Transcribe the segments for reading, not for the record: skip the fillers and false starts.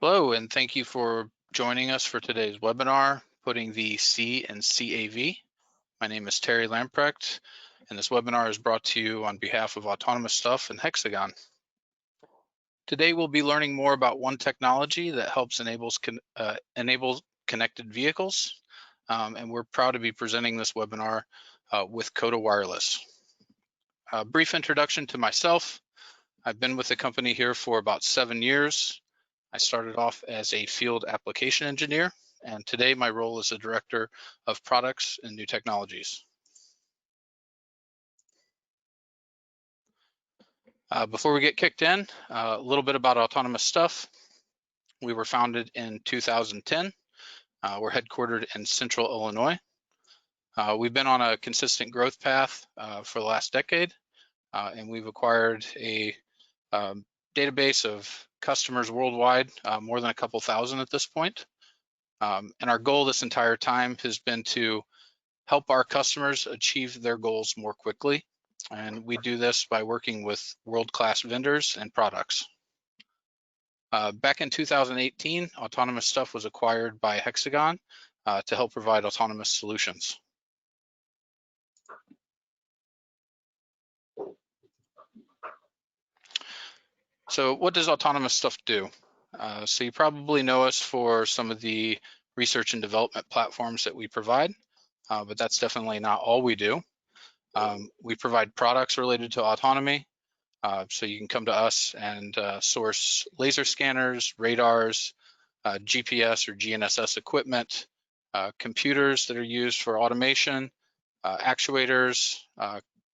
Hello, and thank you for joining us for today's webinar, Putting the C in CAV. My name is Terry Lamprecht, and this webinar is brought to you on behalf of AutonomouStuff and Hexagon. Today, we'll be learning more about one technology that helps enable connected vehicles, and we're proud to be presenting this webinar with Cohda Wireless. A brief introduction to myself. I've been with the company here for about 7 years. I started off as a field application engineer, and today my role is a director of products and new technologies. Before we get kicked in, a little bit about AutonomouStuff. We were founded in 2010. We're headquartered in Central Illinois. We've been on a consistent growth path for the last decade, and we've acquired a database of customers worldwide, more than a couple thousand at this point. And our goal this entire time has been to help our customers achieve their goals more quickly. And we do this by working with world-class vendors and products. Back in 2018, AutonomouStuff was acquired by Hexagon to help provide autonomous solutions. So what does AutonomouStuff do? So you probably know us for some of the research and development platforms that we provide, but that's definitely not all we do. We provide products related to autonomy, so you can come to us and source laser scanners, radars, GPS or GNSS equipment, computers that are used for automation, actuators,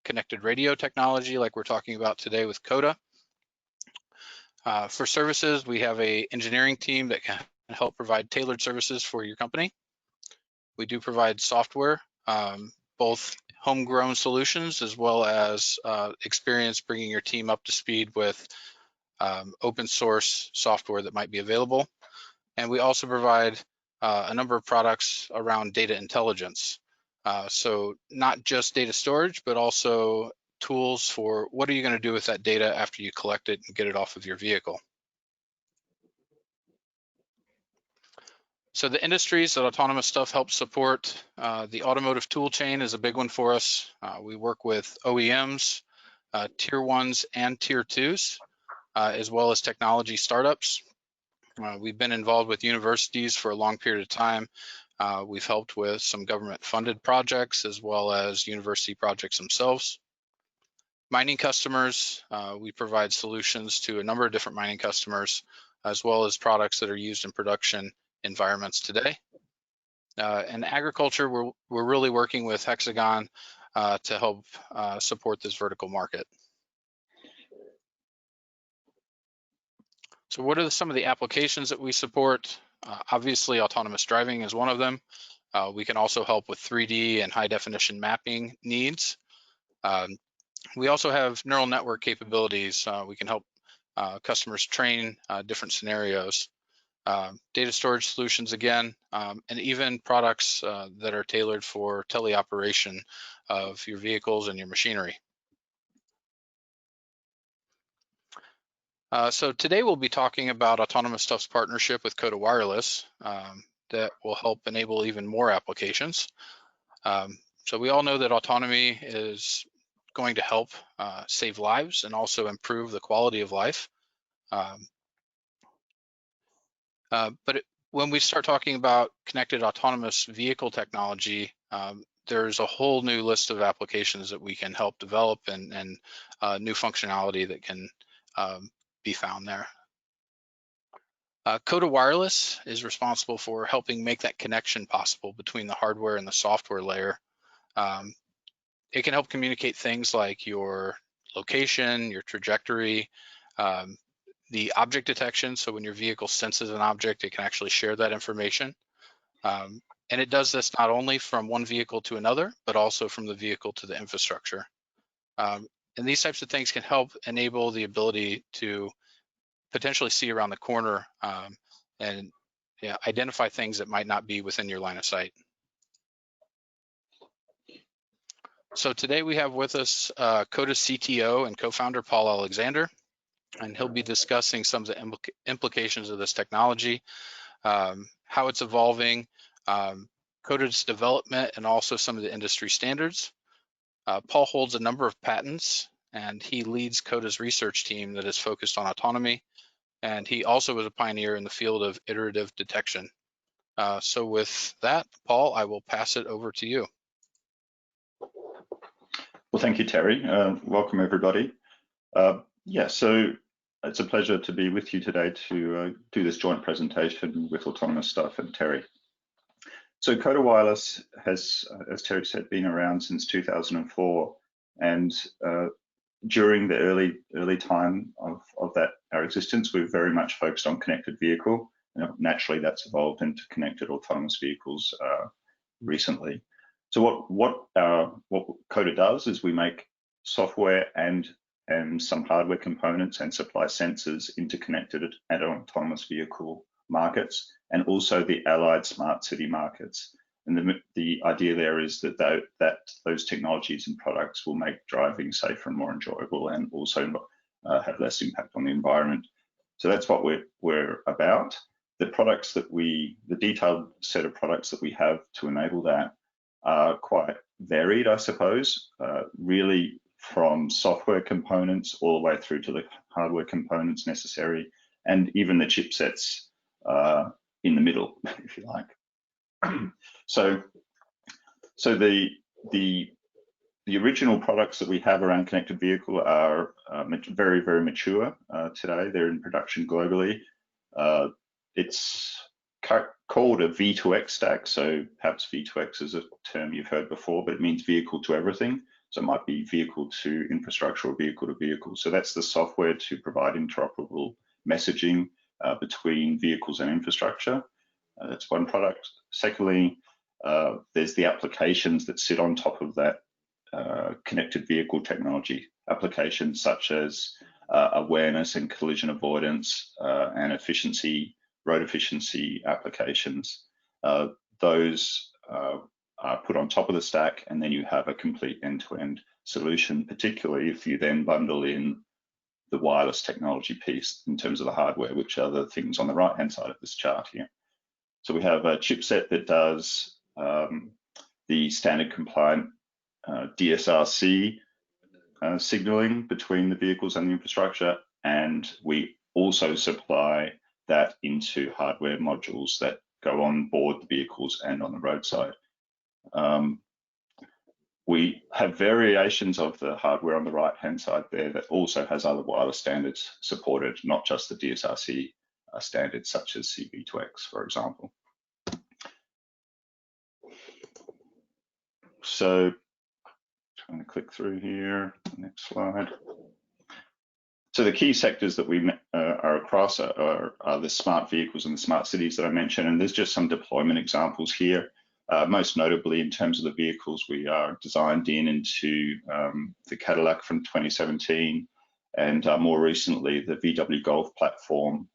connected radio technology like we're talking about today with Cohda. For services, we have an engineering team that can help provide tailored services for your company. We do provide software, both homegrown solutions as well as experience bringing your team up to speed with open source software that might be available. And we also provide a number of products around data intelligence. So not just data storage, but also tools for what are you going to do with that data after you collect it and get it off of your vehicle. So the industries that AutonomouStuff helps support, the automotive tool chain is a big one for us. We work with OEMs, tier 1s and tier 2s, as well as technology startups. We've been involved with universities for a long period of time. We've helped with some government funded projects as well as university projects themselves. Mining customers, we provide solutions to a number of different mining customers, as well as products that are used in production environments today. And agriculture, we're really working with Hexagon to help support this vertical market. So what are some of the applications that we support? Obviously, autonomous driving is one of them. We can also help with 3D and high definition mapping needs. We also have neural network capabilities. We can help customers train different scenarios. Data storage solutions again, and even products that are tailored for teleoperation of your vehicles and your machinery. So today we'll be talking about AutonomouStuff's partnership with Cohda Wireless that will help enable even more applications. So we all know that autonomy is going to help save lives and also improve the quality of life. When we start talking about connected autonomous vehicle technology, there's a whole new list of applications that we can help develop and new functionality that can be found there. Cohda Wireless is responsible for helping make that connection possible between the hardware and the software layer. It can help communicate things like your location, your trajectory, the object detection. So when your vehicle senses an object, it can actually share that information. And it does this not only from one vehicle to another, but also from the vehicle to the infrastructure. And these types of things can help enable the ability to potentially see around the corner and identify things that might not be within your line of sight. So today we have with us Cohda CTO and co-founder Paul Alexander. and he'll be discussing some of the implications of this technology, how it's evolving, Cohda's development, and also some of the industry standards. Paul holds a number of patents, and he leads Cohda's research team that is focused on autonomy, and he also was a pioneer in the field of iterative detection. So with that, Paul, I will pass it over to you. Well, thank you, Terry. Welcome, everybody. So it's a pleasure to be with you today to do this joint presentation with AutonomouStuff and Terry. So Cohda Wireless has, as Terry said, been around since 2004, and during the early time of our existence, we've very much focused on connected vehicle. Naturally, that's evolved into connected autonomous vehicles recently. So what Cohda does is we make software and some hardware components and supply sensors into connected and autonomous vehicle markets, and also the allied smart city markets. And the idea there is that those technologies and products will make driving safer and more enjoyable, and also have less impact on the environment. So that's what we're about. The detailed set of products that we have to enable that are quite varied, I suppose, really from software components all the way through to the hardware components necessary, and even the chipsets in the middle, if you like. So the original products that we have around connected vehicle are very, very mature today. They're in production globally. It's called a V2X stack, so perhaps V2X is a term you've heard before, but it means vehicle to everything. So it might be vehicle to infrastructure or vehicle to vehicle. So that's the software to provide interoperable messaging between vehicles and infrastructure. That's one product. Secondly, there's the applications that sit on top of that connected vehicle technology. Applications such as awareness and collision avoidance and road efficiency applications. Those are put on top of the stack, and then you have a complete end-to-end solution, particularly if you then bundle in the wireless technology piece in terms of the hardware, which are the things on the right-hand side of this chart here. So we have a chipset that does the standard compliant DSRC signaling between the vehicles and the infrastructure, and we also supply that into hardware modules that go on board the vehicles and on the roadside. We have variations of the hardware on the right-hand side there that also has other wireless standards supported, not just the DSRC standards such as CV2X, for example. So, trying to click through here, next slide. So the key sectors that we are across are the smart vehicles and the smart cities that I mentioned, and there's just some deployment examples here. Most notably, in terms of the vehicles, we are designed into the Cadillac from 2017, and more recently the VW Golf platform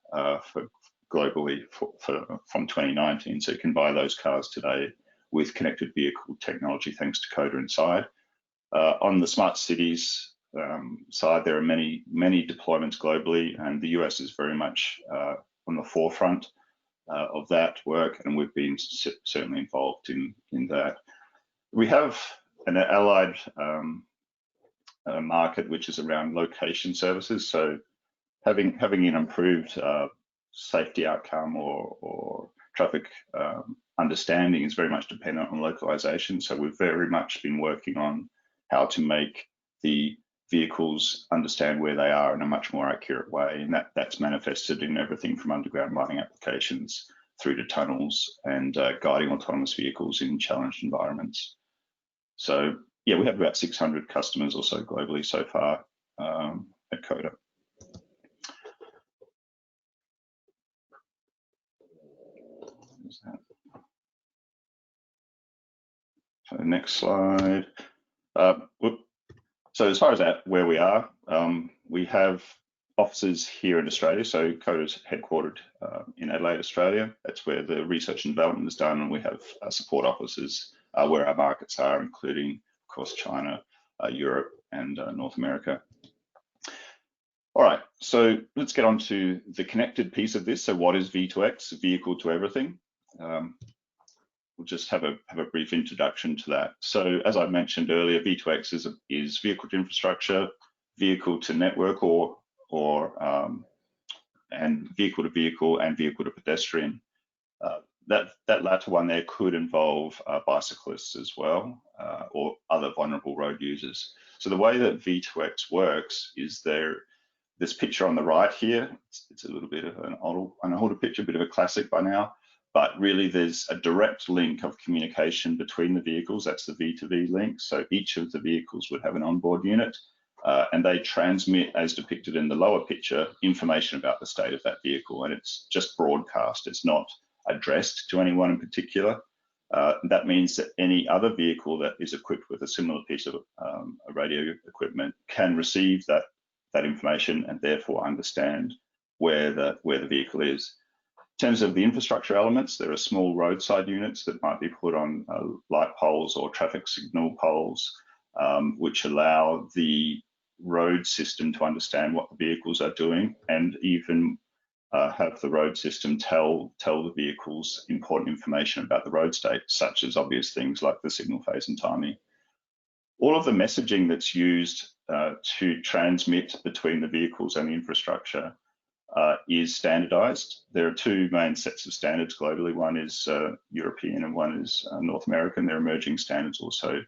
globally from 2019. So you can buy those cars today with connected vehicle technology thanks to Cohda inside. On the smart cities side, there are many deployments globally, and the US is very much on the forefront of that work, and we've been certainly involved in that. We have an allied market which is around location services. So having an improved safety outcome or traffic understanding is very much dependent on localization. So we've very much been working on how to make the vehicles understand where they are in a much more accurate way, and that's manifested in everything from underground mining applications through to tunnels and guiding autonomous vehicles in challenged environments. So yeah, we have about 600 customers or so globally so far at Cohda. So next slide. So as far as where we are, we have offices here in Australia. So Cohda's headquartered in Adelaide, Australia. That's where the research and development is done, and we have support offices where our markets are, including, of course, China, Europe, and North America. All right, So let's get on to the connected piece of this. So what is V2X, vehicle to everything? We'll just have a brief introduction to that. So as I mentioned earlier, V2X is vehicle to infrastructure, vehicle to network, and vehicle to vehicle and vehicle to pedestrian. That latter one there could involve bicyclists as well, or other vulnerable road users. So the way that V2X works is this picture on the right here, it's a little bit of an older picture, a bit of a classic by now, but really there's a direct link of communication between the vehicles. That's the V2V link. So each of the vehicles would have an onboard unit, and they transmit, as depicted in the lower picture, information about the state of that vehicle, and it's just broadcast. It's not addressed to anyone in particular. That means that any other vehicle that is equipped with a similar piece of radio equipment can receive that information and therefore understand where the vehicle is. In terms of the infrastructure elements, there are small roadside units that might be put on light poles or traffic signal poles, which allow the road system to understand what the vehicles are doing, and even have the road system tell the vehicles important information about the road state, such as obvious things like the signal phase and timing. All of the messaging that's used to transmit between the vehicles and the infrastructure is standardized. There are two main sets of standards globally. One is European and one is North American. There are emerging standards also,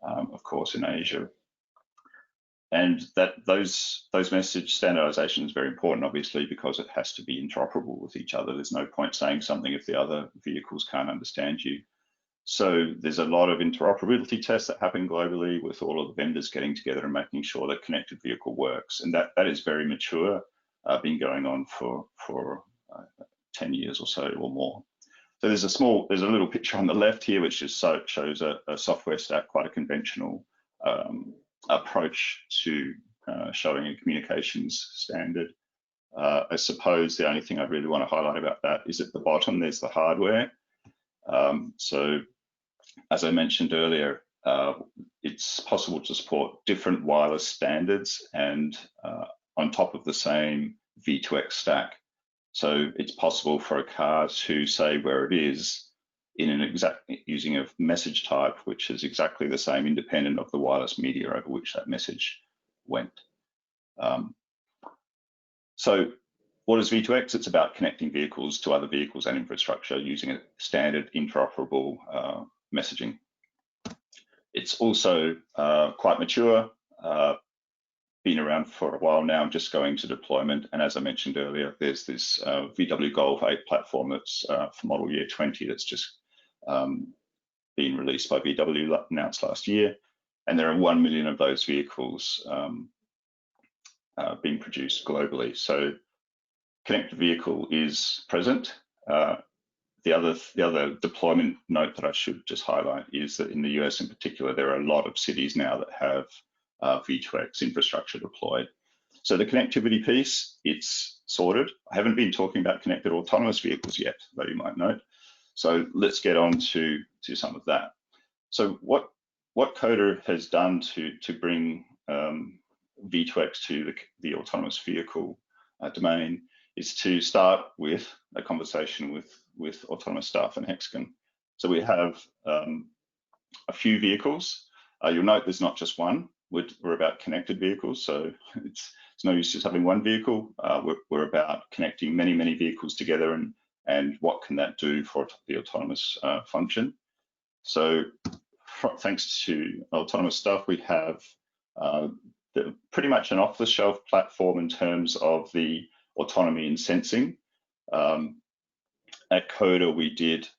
of course, in Asia. And those message standardization is very important, obviously, because it has to be interoperable with each other. There's no point saying something if the other vehicles can't understand you. So there's a lot of interoperability tests that happen globally with all of the vendors getting together and making sure that connected vehicle works. And that is very mature, been going on for 10 years or so or more. So there's a little picture on the left here, which just shows a software stack, quite a conventional approach to showing a communications standard. I suppose the only thing I really want to highlight about that is at the bottom, there's the hardware. So as I mentioned earlier, it's possible to support different wireless standards and on top of the same V2X stack. So it's possible for a car to say where it is in using a message type, which is exactly the same independent of the wireless media over which that message went. So what is V2X? It's about connecting vehicles to other vehicles and infrastructure using a standard interoperable messaging. It's also quite mature, been around for a while now, just going to deployment. And as I mentioned earlier, there's this VW Golf 8 platform that's for model year 20 that's just been released by VW, announced last year. And there are 1 million of those vehicles being produced globally. So connected vehicle is present. The other deployment note that I should just highlight is that in the US in particular, there are a lot of cities now that have V2X infrastructure deployed. So the connectivity piece, it's sorted. I haven't been talking about connected autonomous vehicles yet, though you might note. So let's get on to some of that. So what Cohda has done to bring V2X to the autonomous vehicle domain is to start with a conversation with AutonomouStuff and Hexagon. So we have a few vehicles. You'll note there's not just one. We're about connected vehicles, so it's no use just having one vehicle. We're about connecting many vehicles together and what can that do for the autonomous function. So thanks to AutonomouStuff, we have pretty much an off-the-shelf platform in terms of the autonomy and sensing. At Cohda, we did,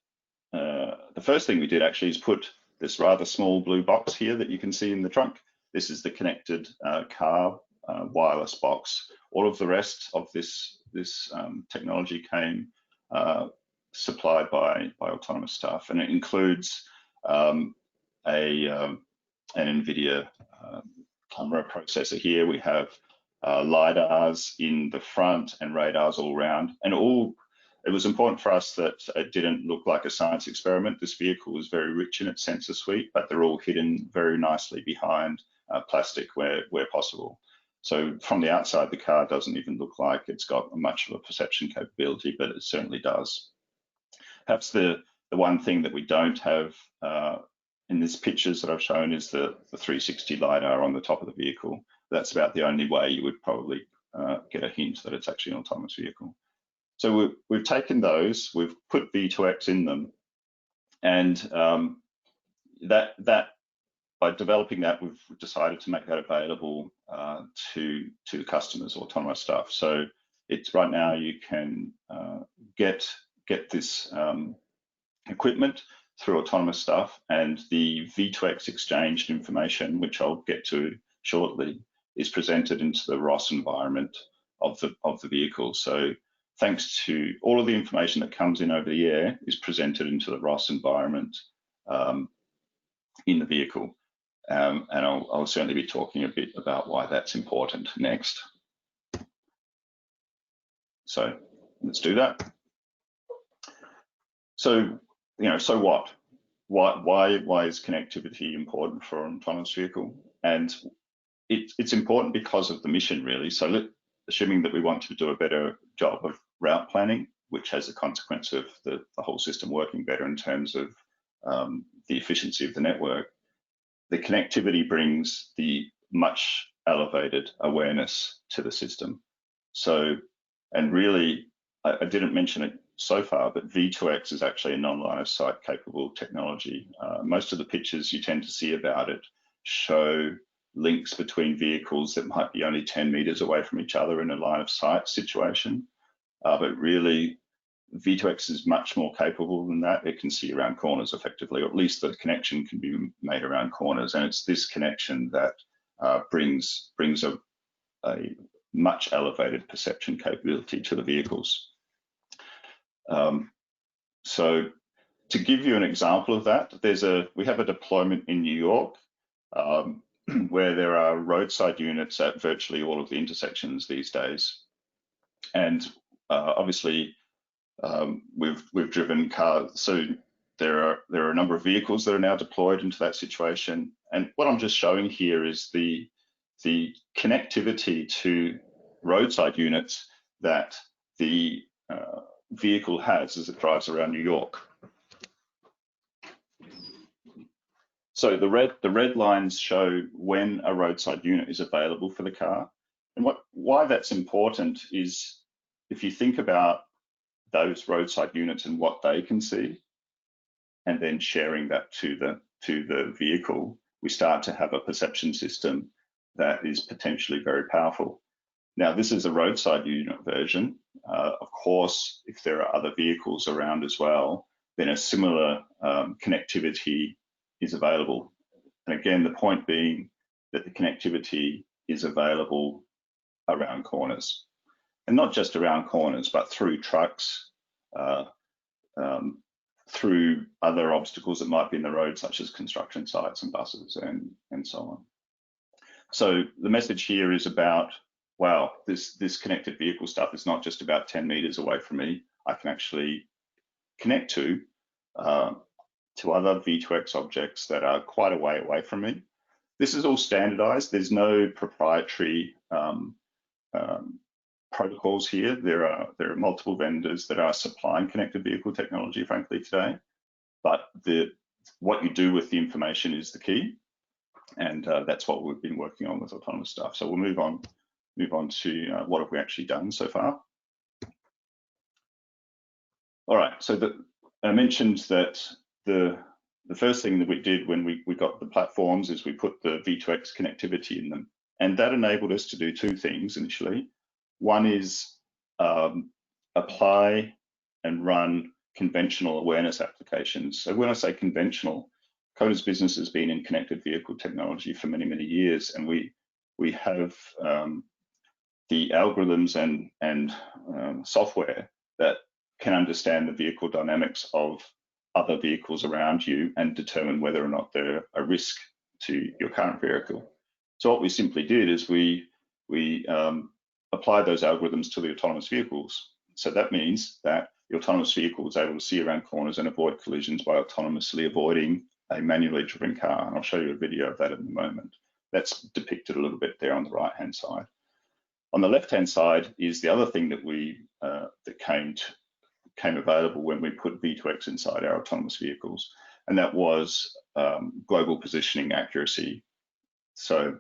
the first thing we did actually is put this rather small blue box here that you can see in the trunk. This is the connected car wireless box. All of the rest of this technology came supplied by AutonomouStuff, and it includes an NVIDIA camera processor here. We have LiDARs in the front and radars all around, and it was important for us that it didn't look like a science experiment. This vehicle is very rich in its sensor suite, but they're all hidden very nicely behind plastic where possible. So from the outside, the car doesn't even look like it's got much of a perception capability, but it certainly does. Perhaps the one thing that we don't have in these pictures that I've shown is the 360 LiDAR on the top of the vehicle. That's about the only way you would probably get a hint that it's actually an autonomous vehicle. So we've taken those, we've put V2X in them, and that by developing that, we've decided to make that available to the customers, AutonomouStuff. So it's right now you can get this equipment through AutonomouStuff, and the V2X exchanged information, which I'll get to shortly, is presented into the ROS environment of the vehicle. So thanks to all of the information that comes in over the air is presented into the ROS environment in the vehicle. And I'll certainly be talking a bit about why that's important next. So let's do that. So, so what? Why is connectivity important for an autonomous vehicle? And it's important because of the mission, really. So assuming that we want to do a better job of route planning, which has a consequence of the whole system working better in terms of the efficiency of the network, the connectivity brings the much elevated awareness to the system. So, and really, I didn't mention it so far, but V2X is actually a non-line of sight capable technology. Most of the pictures you tend to see about it show links between vehicles that might be only 10 meters away from each other in a line of sight situation. But really, V2X is much more capable than that. It can see around corners effectively, or at least the connection can be made around corners. And it's this connection that brings a much elevated perception capability to the vehicles. So to give you an example of that, we have a deployment in New York where there are roadside units at virtually all of the intersections these days. And obviously, we've driven cars, so there are a number of vehicles that are now deployed into that situation. And what I'm just showing here is the connectivity to roadside units that the vehicle has as it drives around New York. So the red lines show when a roadside unit is available for the car. And why that's important is if you think about those roadside units and what they can see, and then sharing that to the vehicle, we start to have a perception system that is potentially very powerful. Now, this is a roadside unit version. Of course, if there are other vehicles around as well, then a similar connectivity is available. And again, the point being that the connectivity is available around corners. And not just around corners, but through trucks, through other obstacles that might be in the road, such as construction sites and buses and so on. So the message here is about, wow, this connected vehicle stuff is not just about 10 meters away from me. I can actually connect to other V2X objects that are quite a way away from me. This is all standardized. There's no proprietary protocols here. There are multiple vendors that are supplying connected vehicle technology, frankly, today. But what you do with the information is the key, and that's what we've been working on with AutonomouStuff. So we'll move on to what have we actually done so far. All right. So I mentioned that the first thing that we did when we got the platforms is we put the V2X connectivity in them, and that enabled us to do two things initially. One is apply and run conventional awareness applications. So when I say conventional, Cohda's business has been in connected vehicle technology for many, many years, and we have the algorithms and software that can understand the vehicle dynamics of other vehicles around you and determine whether or not they're a risk to your current vehicle. So what we simply did is we apply those algorithms to the autonomous vehicles. So that means that the autonomous vehicle is able to see around corners and avoid collisions by autonomously avoiding a manually driven car. And I'll show you a video of that in a moment. That's depicted a little bit there on the right-hand side. On the left-hand side is the other thing that that came available when we put V2X inside our autonomous vehicles, and that was global positioning accuracy. So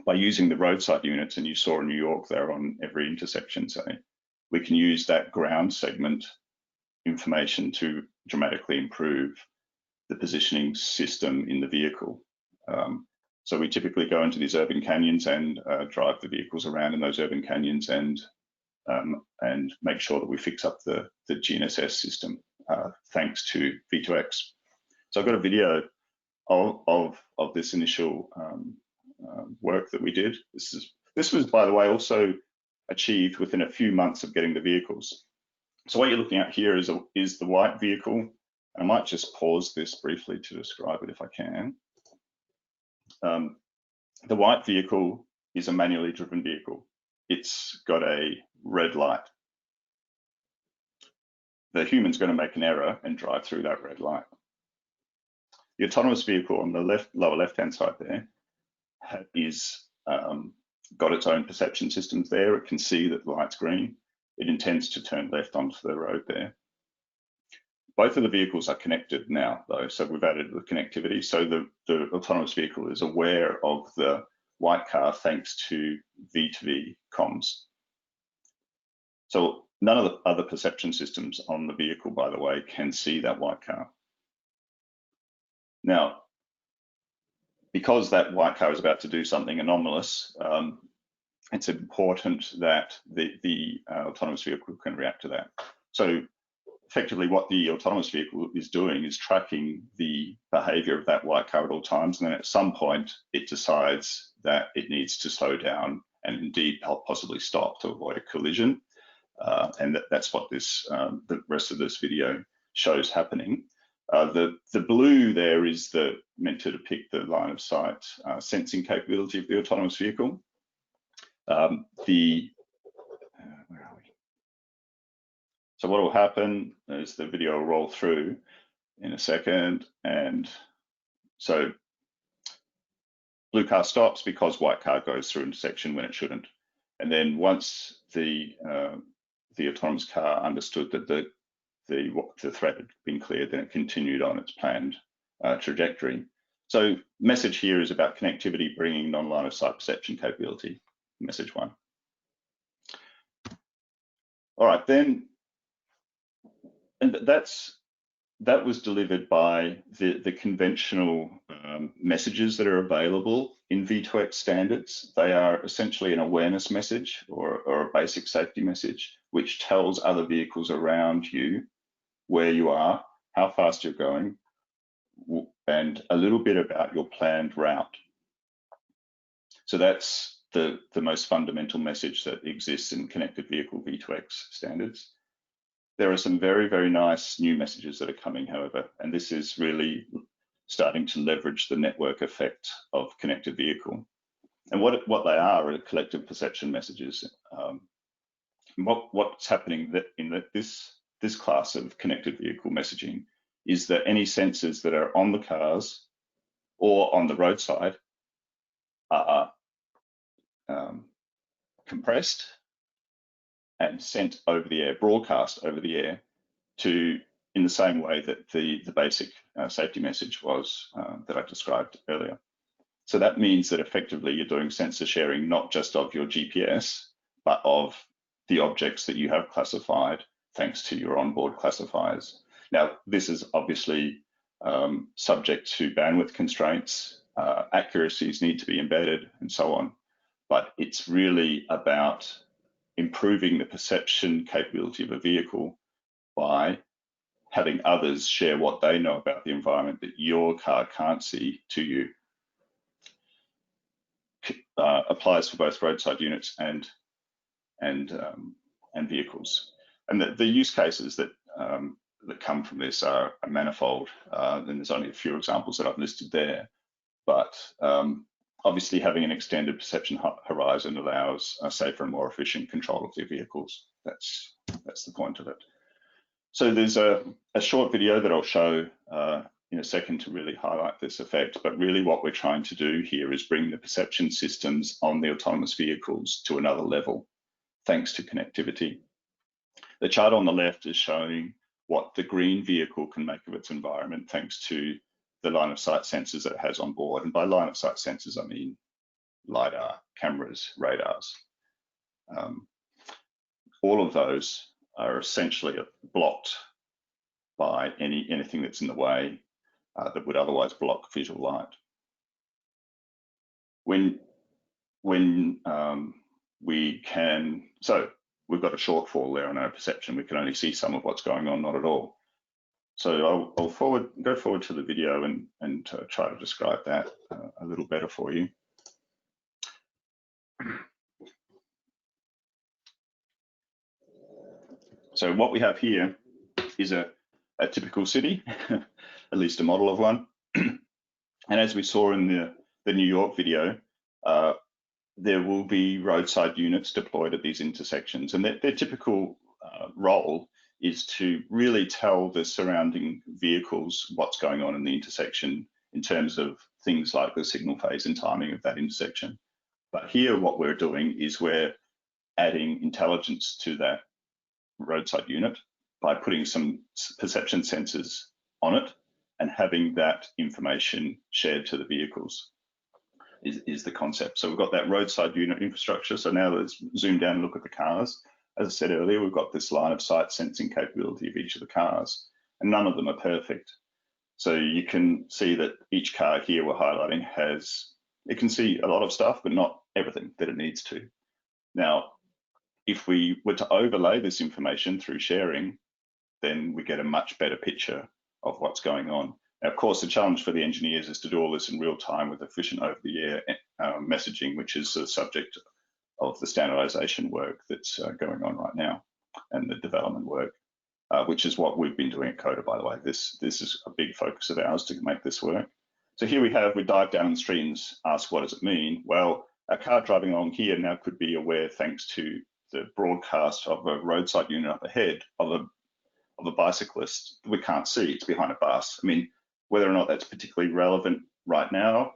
by using the roadside units, and you saw in New York they're on every intersection, say, we can use that ground segment information to dramatically improve the positioning system in the vehicle. So we typically go into these urban canyons and drive the vehicles around in those urban canyons and make sure that we fix up the GNSS system thanks to V2X. So I've got a video of this initial work that we did. This was, by the way, also achieved within a few months of getting the vehicles. So what you're looking at here is the white vehicle. I might just pause this briefly to describe it if I can. The white vehicle is a manually driven vehicle. It's got a red light. The human's going to make an error and drive through that red light. The autonomous vehicle on the lower left-hand side there is got its own perception systems there. It can see that the light's green. It intends to turn left onto the road there. Both of the vehicles are connected now, though, so we've added the connectivity. So the autonomous vehicle is aware of the white car thanks to V2V comms. So none of the other perception systems on the vehicle, by the way, can see that white car. Now, because that white car is about to do something anomalous, it's important that the autonomous vehicle can react to that. So effectively what the autonomous vehicle is doing is tracking the behavior of that white car at all times, and then at some point it decides that it needs to slow down and indeed possibly stop to avoid a collision. And that's what the rest of this video shows happening. The blue there is meant to depict the line of sight sensing capability of the autonomous vehicle. Where are we? So what will happen is the video will roll through in a second, and so blue car stops because white car goes through intersection when it shouldn't. And then once the autonomous car understood that the threat had been cleared, then it continued on its planned trajectory. So message here is about connectivity bringing non-line of sight perception capability, message 1. All right, then, and that was delivered by the conventional messages that are available in V2X standards. They are essentially an awareness message or a basic safety message, which tells other vehicles around you where you are, how fast you're going, and a little bit about your planned route. So that's the most fundamental message that exists in connected vehicle V2X standards. There are some very, very nice new messages that are coming, however, and this is really starting to leverage the network effect of connected vehicle. And what they are collective perception messages. What's happening in this class of connected vehicle messaging is that any sensors that are on the cars or on the roadside are compressed and sent over the air, broadcast over the air, in the same way that the basic safety message was that I described earlier. So that means that effectively you're doing sensor sharing not just of your GPS, but of the objects that you have classified thanks to your onboard classifiers. Now, this is obviously subject to bandwidth constraints, accuracies need to be embedded and so on, but it's really about improving the perception capability of a vehicle by having others share what they know about the environment that your car can't see to you. Applies for both roadside units and vehicles. And the use cases that come from this are manifold. And there's only a few examples that I've listed there, but obviously having an extended perception horizon allows a safer and more efficient control of the vehicles. That's the point of it. So there's a short video that I'll show in a second to really highlight this effect, but really what we're trying to do here is bring the perception systems on the autonomous vehicles to another level, thanks to connectivity. The chart on the left is showing what the green vehicle can make of its environment thanks to the line of sight sensors that it has on board. And by line of sight sensors, I mean LiDAR, cameras, radars. All of those are essentially blocked by anything that's in the way that would otherwise block visual light. When we can, so we've got a shortfall there on our perception. We can only see some of what's going on, not at all. So I'll go forward to the video and try to describe that a little better for you. So what we have here is a typical city, at least a model of one. And as we saw in the New York video, there will be roadside units deployed at these intersections, and their typical role is to really tell the surrounding vehicles what's going on in the intersection in terms of things like the signal phase and timing of that intersection. But here what we're doing is we're adding intelligence to that roadside unit by putting some perception sensors on it and having that information shared to the vehicles is the concept. So we've got that roadside unit infrastructure. So now let's zoom down and look at the cars. As I said earlier, we've got this line of sight sensing capability of each of the cars, and none of them are perfect. So you can see that each car here we're highlighting it can see a lot of stuff, but not everything that it needs to. Now, if we were to overlay this information through sharing, then we get a much better picture of what's going on. Now, of course, the challenge for the engineers is to do all this in real time with efficient over-the-air messaging, which is the subject of the standardization work that's going on right now, and the development work, which is what we've been doing at Cohda, by the way. This is a big focus of ours to make this work. So here we dive down the street and ask, what does it mean? Well, a car driving along here now could be aware, thanks to the broadcast of a roadside unit up ahead, of a bicyclist we can't see. It's behind a bus. I mean, whether or not that's particularly relevant right now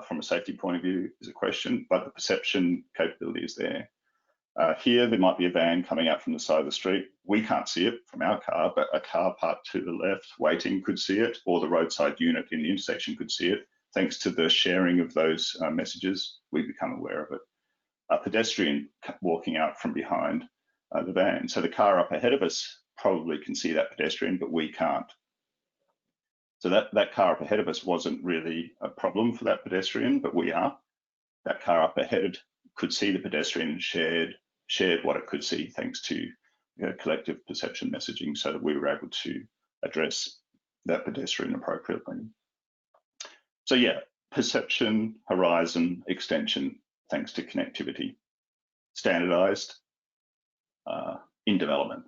from a safety point of view is a question, but the perception capability is there. Here, there might be a van coming out from the side of the street. We can't see it from our car, but a car parked to the left waiting could see it, or the roadside unit in the intersection could see it. Thanks to the sharing of those messages, we become aware of it. A pedestrian walking out from behind the van. So the car up ahead of us probably can see that pedestrian, but we can't. So that car up ahead of us wasn't really a problem for that pedestrian, but we are. That car up ahead could see the pedestrian and shared what it could see thanks to collective perception messaging, so that we were able to address that pedestrian appropriately. So yeah, perception, horizon, extension, thanks to connectivity. Standardized in development.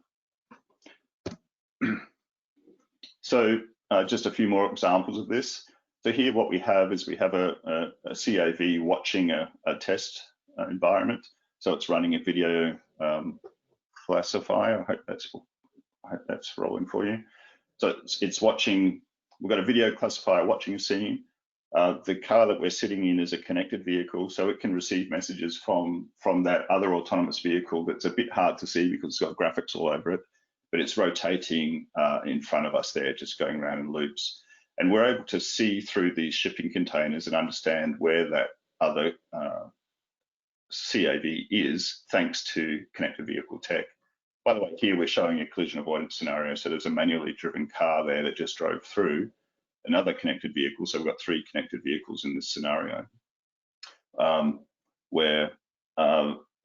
So just a few more examples of this. So here what we have is we have a CAV watching a test environment. So it's running a video classifier. I hope that's rolling for you. So it's watching, we've got a video classifier watching a scene. The car that we're sitting in is a connected vehicle, so it can receive messages from that other autonomous vehicle that's a bit hard to see because it's got graphics all over it, but it's rotating in front of us there, just going around in loops. And we're able to see through these shipping containers and understand where that other CAV is, thanks to connected vehicle tech. By the way, here we're showing a collision avoidance scenario. So there's a manually driven car there that just drove through another connected vehicle. So we've got 3 connected vehicles in this scenario, where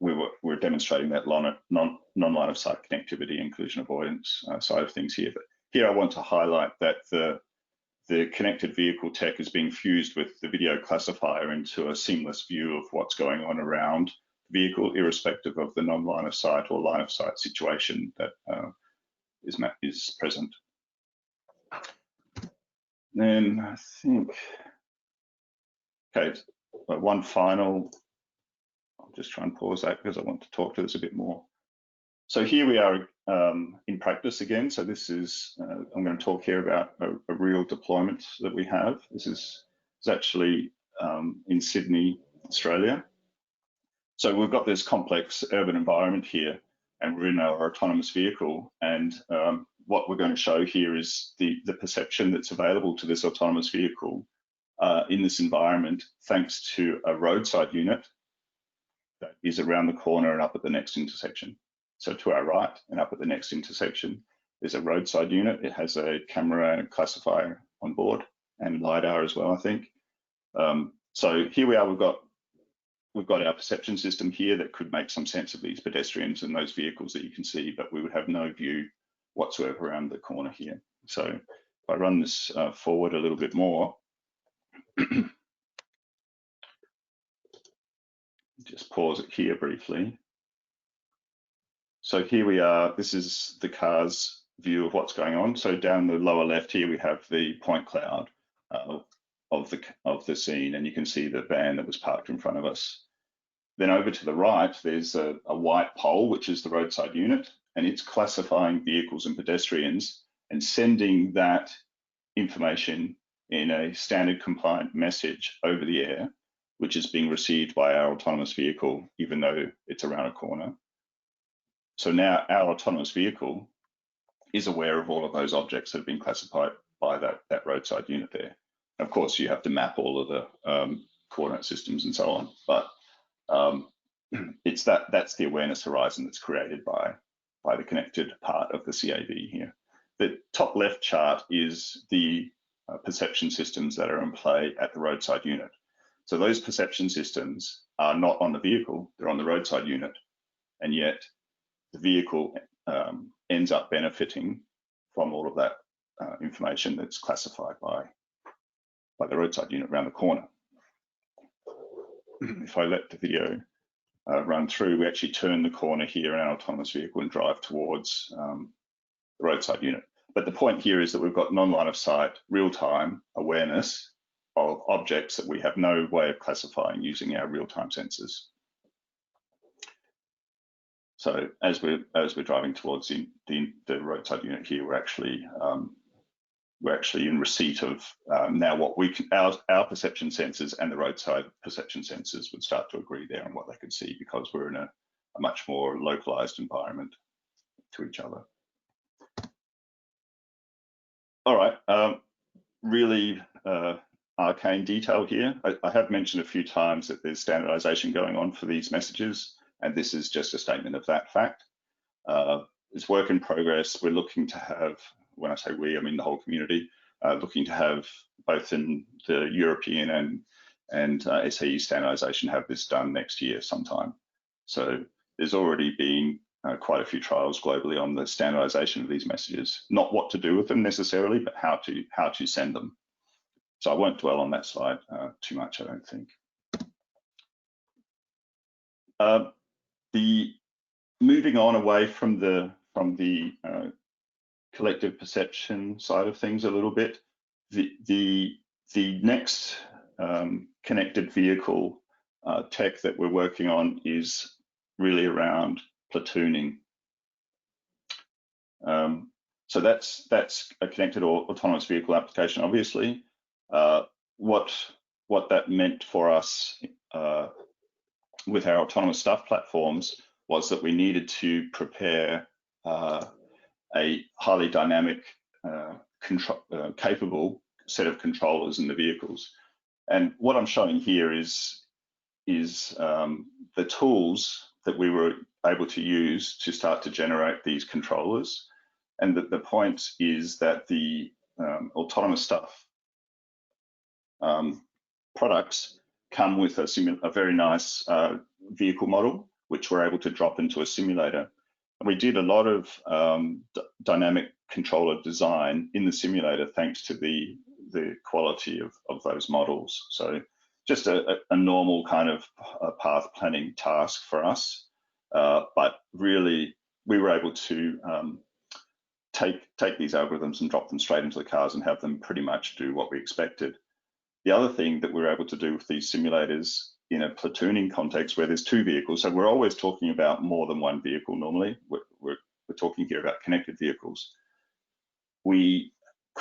we're demonstrating that non-line of sight connectivity and collision avoidance side of things here. But here I want to highlight that the connected vehicle tech is being fused with the video classifier into a seamless view of what's going on around the vehicle, irrespective of the non-line of sight or line of sight situation that is present. Then I think, okay, one final, I'll just try and pause that because I want to talk to this a bit more. So here we are in practice again. So this is, I'm going to talk here about a real deployment that we have. This is actually in Sydney, Australia. So we've got this complex urban environment here, and we're in our autonomous vehicle. And what we're going to show here is the perception that's available to this autonomous vehicle in this environment, thanks to a roadside unit that is around the corner and up at the next intersection. So to our right and up at the next intersection, there's a roadside unit. It has a camera and a classifier on board and LiDAR as well, I think. So here we are, we've got our perception system here that could make some sense of these pedestrians and those vehicles that you can see, but we would have no view whatsoever around the corner here. So if I run this forward a little bit more, just pause it here briefly. So here we are, this is the car's view of what's going on. So down the lower left here, we have the point cloud of the scene, and you can see the van that was parked in front of us. Then over to the right, there's a white pole, which is the roadside unit, and it's classifying vehicles and pedestrians and sending that information in a standard compliant message over the air, which is being received by our autonomous vehicle, even though it's around a corner. So now our autonomous vehicle is aware of all of those objects that have been classified by that roadside unit there. Of course, you have to map all of the coordinate systems and so on, but that's the awareness horizon that's created by the connected part of the CAV here. The top left chart is the perception systems that are in play at the roadside unit. So those perception systems are not on the vehicle, they're on the roadside unit, and yet the vehicle ends up benefiting from all of that information that's classified by the roadside unit around the corner. If I let the video run through, we actually turn the corner here in our autonomous vehicle and drive towards the roadside unit. But the point here is that we've got non-line of sight, real-time awareness of objects that we have no way of classifying using our real-time sensors. So as we're driving towards the roadside unit here, we're actually in receipt of now what we can, our perception sensors and the roadside perception sensors would start to agree there on what they could see, because we're in a much more localized environment to each other. All right, really arcane detail here. I have mentioned a few times that there's standardization going on for these messages, and this is just a statement of that fact. It's work in progress. We're looking to have, when I say we, I mean the whole community, looking to have both in the European and SAE standardization have this done next year sometime. So there's already been quite a few trials globally on the standardization of these messages, not what to do with them necessarily, but how to send them. So I won't dwell on that slide too much, I don't think. The moving on away from the collective perception side of things a little bit, the next connected vehicle tech that we're working on is really around platooning. So that's a connected or autonomous vehicle application, obviously. What that meant for us with our AutonomouStuff platforms was that we needed to prepare a highly dynamic, capable set of controllers in the vehicles. And what I'm showing here is the tools that we were able to use to start to generate these controllers. And the point is that the AutonomouStuff products come with a very nice vehicle model, which we're able to drop into a simulator. And we did a lot of dynamic controller design in the simulator thanks to the quality of those models. So just a normal kind of path planning task for us, but really we were able to take these algorithms and drop them straight into the cars and have them pretty much do what we expected. The other thing that we were able to do with these simulators in a platooning context where there's two vehicles, so we're always talking about more than one vehicle normally. We're talking here about connected vehicles. We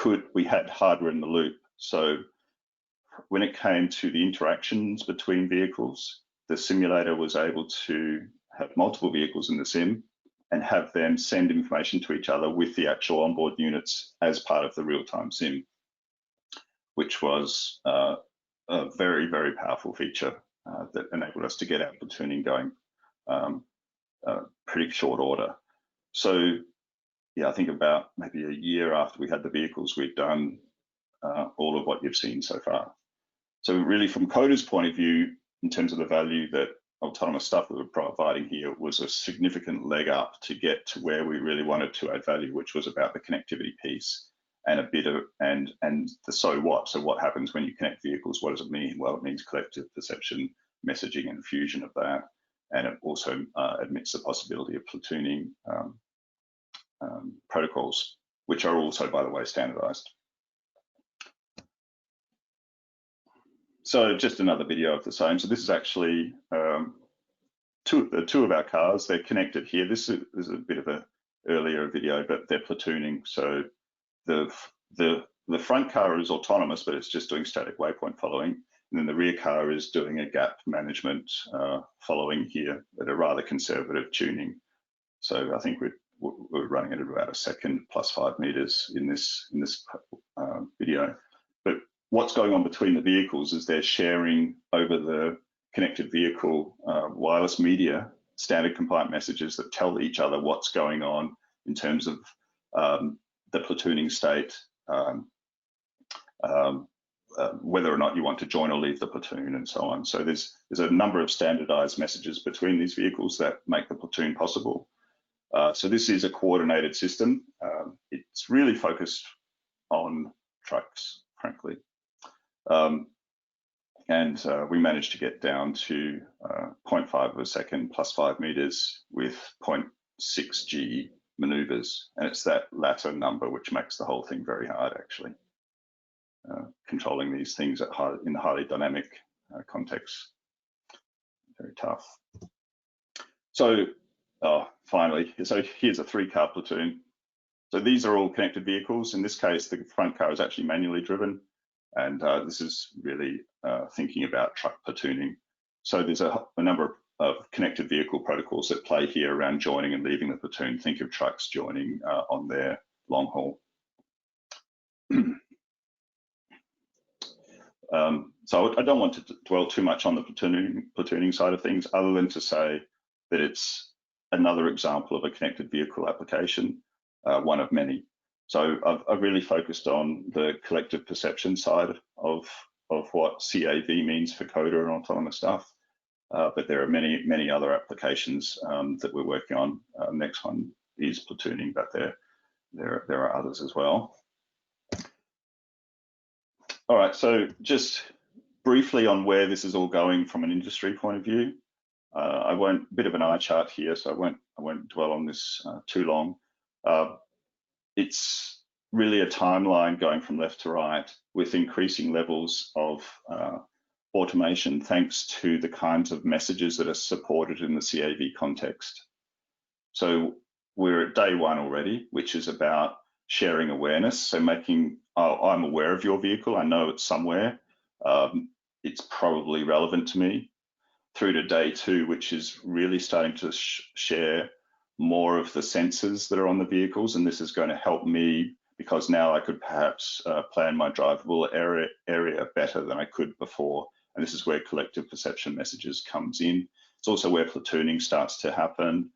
had hardware in the loop. So when it came to the interactions between vehicles, the simulator was able to have multiple vehicles in the sim and have them send information to each other with the actual onboard units as part of the real-time sim, which was a very, very powerful feature that enabled us to get our platooning going pretty short order. So yeah, I think about maybe a year after we had the vehicles, we'd done all of what you've seen so far. So really from Cohda's point of view, in terms of the value that AutonomouStuff we were providing here was a significant leg up to get to where we really wanted to add value, which was about the connectivity piece and a bit of, and the so what. So what happens when you connect vehicles? What does it mean? Well, it means collective perception, messaging and fusion of that. And it also admits the possibility of platooning protocols, which are also, by the way, standardized. So just another video of the same. So this is actually two of our cars. They're connected here. This is a bit of an earlier video, but they're platooning. So the front car is autonomous, but it's just doing static waypoint following. And then the rear car is doing a gap management following here at a rather conservative tuning. So I think we're running at about a second plus 5 meters in this video. But what's going on between the vehicles is they're sharing over the connected vehicle wireless media, standard compliant messages that tell each other what's going on in terms of the platooning state, whether or not you want to join or leave the platoon and so on. So there's a number of standardized messages between these vehicles that make the platoon possible. So this is a coordinated system. It's really focused on trucks, frankly. And we managed to get down to 0.5 of a second plus 5 meters with 0.6 G maneuvers. And it's that latter number which makes the whole thing very hard, actually. Controlling these things in the highly dynamic context, very tough. So finally, so here's a 3-car platoon. So these are all connected vehicles. In this case, the front car is actually manually driven. And this is really thinking about truck platooning. So there's a number of connected vehicle protocols that play here around joining and leaving the platoon. Think of trucks joining on their long haul. So I don't want to dwell too much on the platooning side of things, other than to say that it's another example of a connected vehicle application, one of many. So I've really focused on the collective perception side of what CAV means for Cohda and AutonomouStuff, but there are many other applications that we're working on. Next one is platooning, but there are others as well. All right, so just briefly on where this is all going from an industry point of view. I won't, bit of an eye chart here, so I won't dwell on this too long. It's really a timeline going from left to right with increasing levels of automation thanks to the kinds of messages that are supported in the CAV context. So we're at day 1 already, which is about sharing awareness. So making, oh, I'm aware of your vehicle, I know it's somewhere, it's probably relevant to me, through to day 2, which is really starting to share more of the sensors that are on the vehicles. And this is going to help me because now I could perhaps plan my drivable area better than I could before. And this is where collective perception messages comes in. It's also where platooning starts to happen.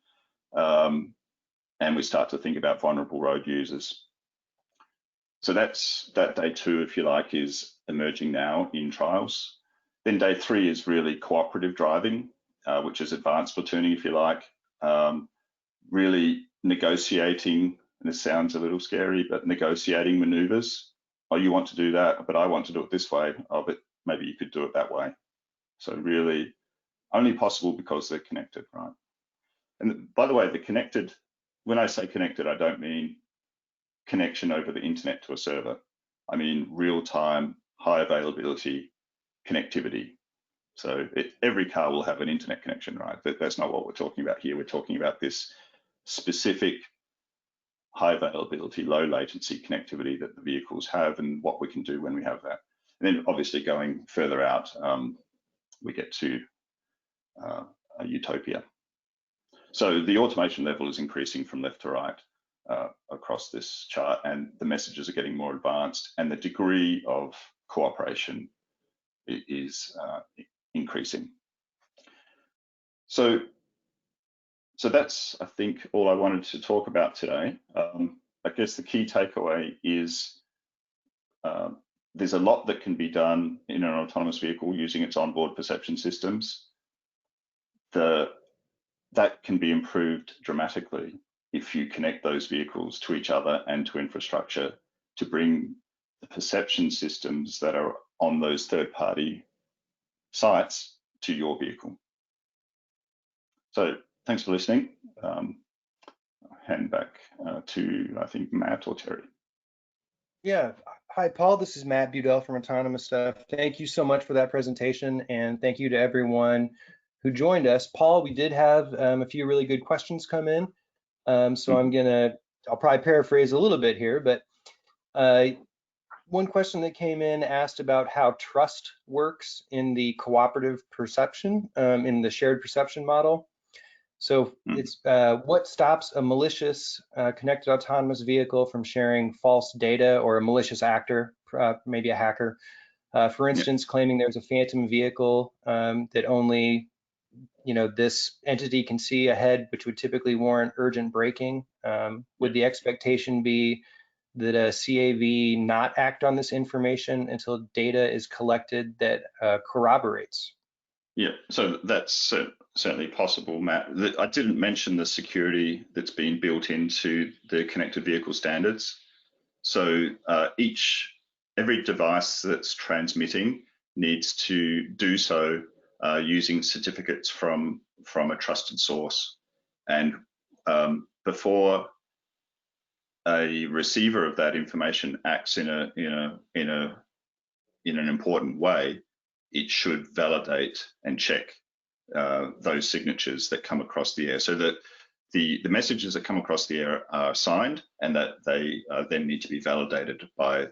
And we start to think about vulnerable road users. So that day 2, if you like, is emerging now in trials. Then day 3 is really cooperative driving, which is advanced platooning, if you like. Really negotiating, and this sounds a little scary, but negotiating maneuvers. Oh, you want to do that, but I want to do it this way. Oh, but maybe you could do it that way. So really only possible because they're connected, right? And by the way, the connected, when I say connected, I don't mean connection over the internet to a server. I mean real-time, high availability connectivity. So every car will have an internet connection, right? That's not what we're talking about here. We're talking about this specific high availability, low latency connectivity that the vehicles have and what we can do when we have that. And then obviously going further out, we get to a utopia. So the automation level is increasing from left to right across this chart, and the messages are getting more advanced, and the degree of cooperation is increasing. So that's, I think, all I wanted to talk about today. I guess the key takeaway is there's a lot that can be done in an autonomous vehicle using its onboard perception systems. That can be improved dramatically if you connect those vehicles to each other and to infrastructure to bring the perception systems that are on those third-party sites to your vehicle. So thanks for listening. I'll hand back to, I think, Matt or Terry. Yeah. Hi, Paul. This is Matt Budell from AutonomouStuff. Thank you so much for that presentation, and thank you to everyone who joined us. Paul, we did have a few really good questions come in, so I'll probably paraphrase a little bit here, but one question that came in asked about how trust works in the cooperative perception, in the shared perception model. So it's what stops a malicious connected autonomous vehicle from sharing false data, or a malicious actor, maybe a hacker, for instance, claiming there's a phantom vehicle that only this entity can see ahead, which would typically warrant urgent braking. Would the expectation be that a CAV not act on this information until data is collected that corroborates? Yeah, so that's certainly possible, Matt. I didn't mention the security that's been built into the connected vehicle standards. So every device that's transmitting needs to do so using certificates from a trusted source. And before a receiver of that information acts in an important way, it should validate and check those signatures that come across the air, so that the messages that come across the air are signed, and that they then need to be validated by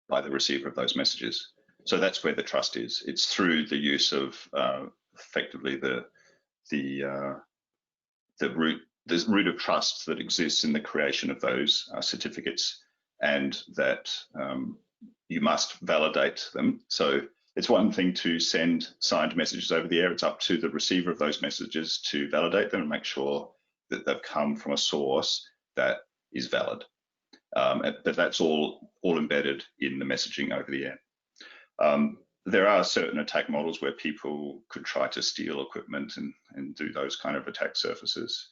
the receiver of those messages. So that's where the trust is. It's through the use of effectively the root of trust that exists in the creation of those certificates, and that you must validate them. So it's one thing to send signed messages over the air. It's up to the receiver of those messages to validate them and make sure that they've come from a source that is valid. But that's all embedded in the messaging over the air. There are certain attack models where people could try to steal equipment and do those kind of attack surfaces.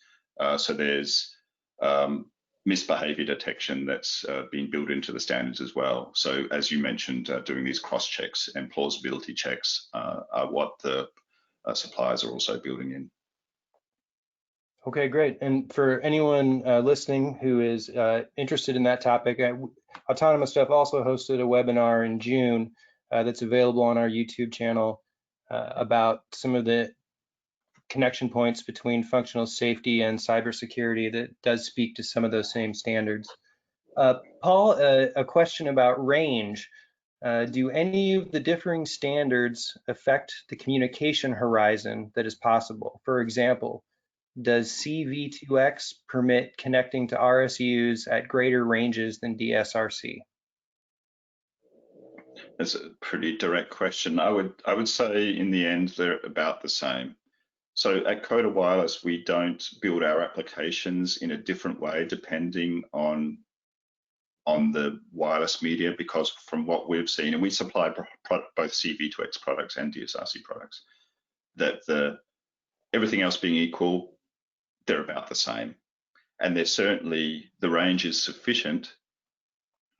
So there's misbehavior detection that's been built into the standards as well. So as you mentioned, doing these cross checks and plausibility checks are what the suppliers are also building in. Okay, great. And for anyone listening who is interested in that topic, AutonomouStuff also hosted a webinar in June that's available on our YouTube channel about some of the connection points between functional safety and cybersecurity that does speak to some of those same standards. Paul, a question about range. Do any of the differing standards affect the communication horizon that is possible? For example, does CV2X permit connecting to RSUs at greater ranges than DSRC? That's a pretty direct question. I would say in the end they're about the same. So at Cohda Wireless, we don't build our applications in a different way depending on the wireless media, because from what we've seen, and we supply both CV2X products and DSRC products, that everything else being equal, they're about the same. And there's certainly, the range is sufficient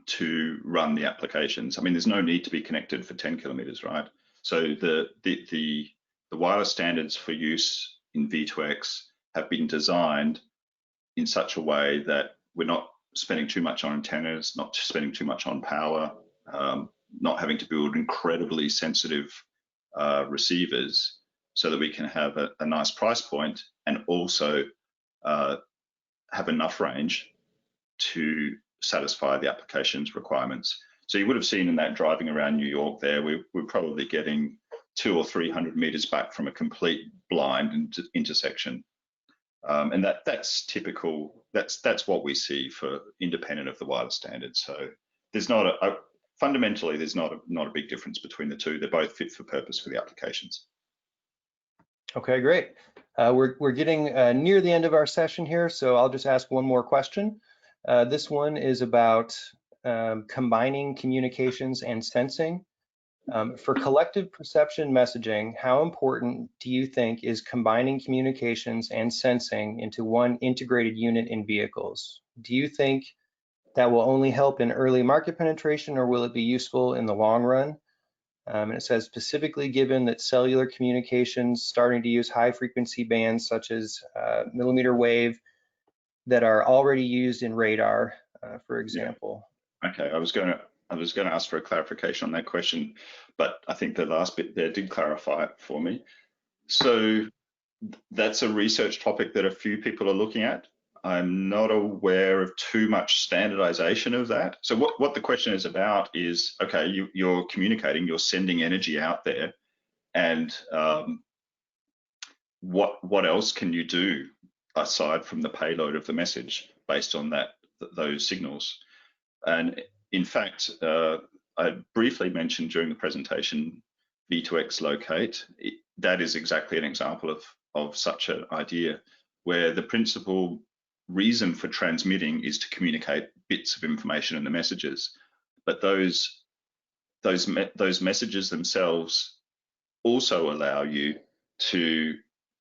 to run the applications. I mean, there's no need to be connected for 10 kilometers, right? So the wireless standards for use in V2X have been designed in such a way that we're not spending too much on antennas, not spending too much on power. not having to build incredibly sensitive receivers, so that we can have a nice price point and also have enough range to satisfy the application's requirements. So you would have seen in that driving around New York there, we're probably getting 200 or 300 meters back from a complete blind intersection. And that's typical, that's what we see for independent of the wireless standard. So there's not fundamentally, there's not a big difference between the two. They're both fit for purpose for the applications. Okay, great. We're getting near the end of our session here, so I'll just ask one more question. This one is about combining communications and sensing. For collective perception messaging, how important do you think is combining communications and sensing into one integrated unit in vehicles? Do you think that will only help in early market penetration, or will it be useful in the long run? And it says, specifically given that cellular communications starting to use high frequency bands such as millimeter wave that are already used in radar, for example. Yeah. Okay, I was going to ask for a clarification on that question, but I think the last bit there did clarify it for me. So that's a research topic that a few people are looking at. I'm not aware of too much standardization of that. So what the question is about is, okay, you're communicating, you're sending energy out there, and what else can you do aside from the payload of the message based on those signals? And in fact, I briefly mentioned during the presentation V2X locate. That is exactly an example of such an idea, where the principal reason for transmitting is to communicate bits of information in the messages, but those messages themselves also allow you to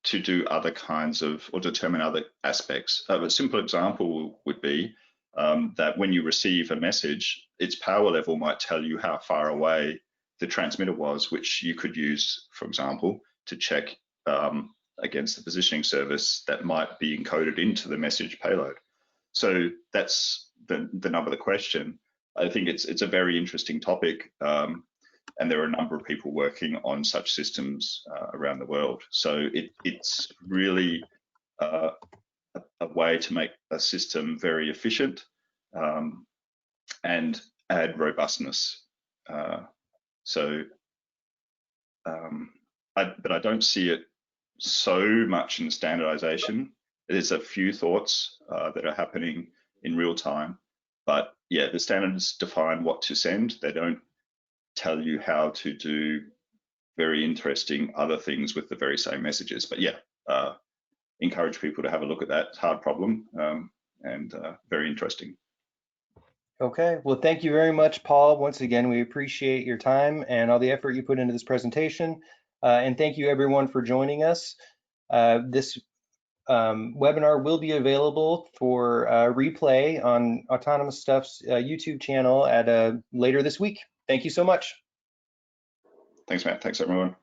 do other kinds of, or determine other aspects. A simple example would be that when you receive a message, its power level might tell you how far away the transmitter was, which you could use, for example, to check against the positioning service that might be encoded into the message payload. So that's the nub of the question. I think it's a very interesting topic, and there are a number of people working on such systems around the world. So it's really a way to make a system very efficient and add robustness. But I don't see it so much in standardization. There's a few thoughts that are happening in real time, but yeah, the standards define what to send. They don't tell you how to do very interesting other things with the very same messages. But yeah, encourage people to have a look at that. It's a hard problem and very interesting. Okay, well, thank you very much, Paul. Once again, we appreciate your time and all the effort you put into this presentation. And thank you everyone for joining us. This webinar will be available for replay on AutonomouStuff's YouTube channel at later this week. Thank you so much. Thanks, Matt. Thanks, everyone.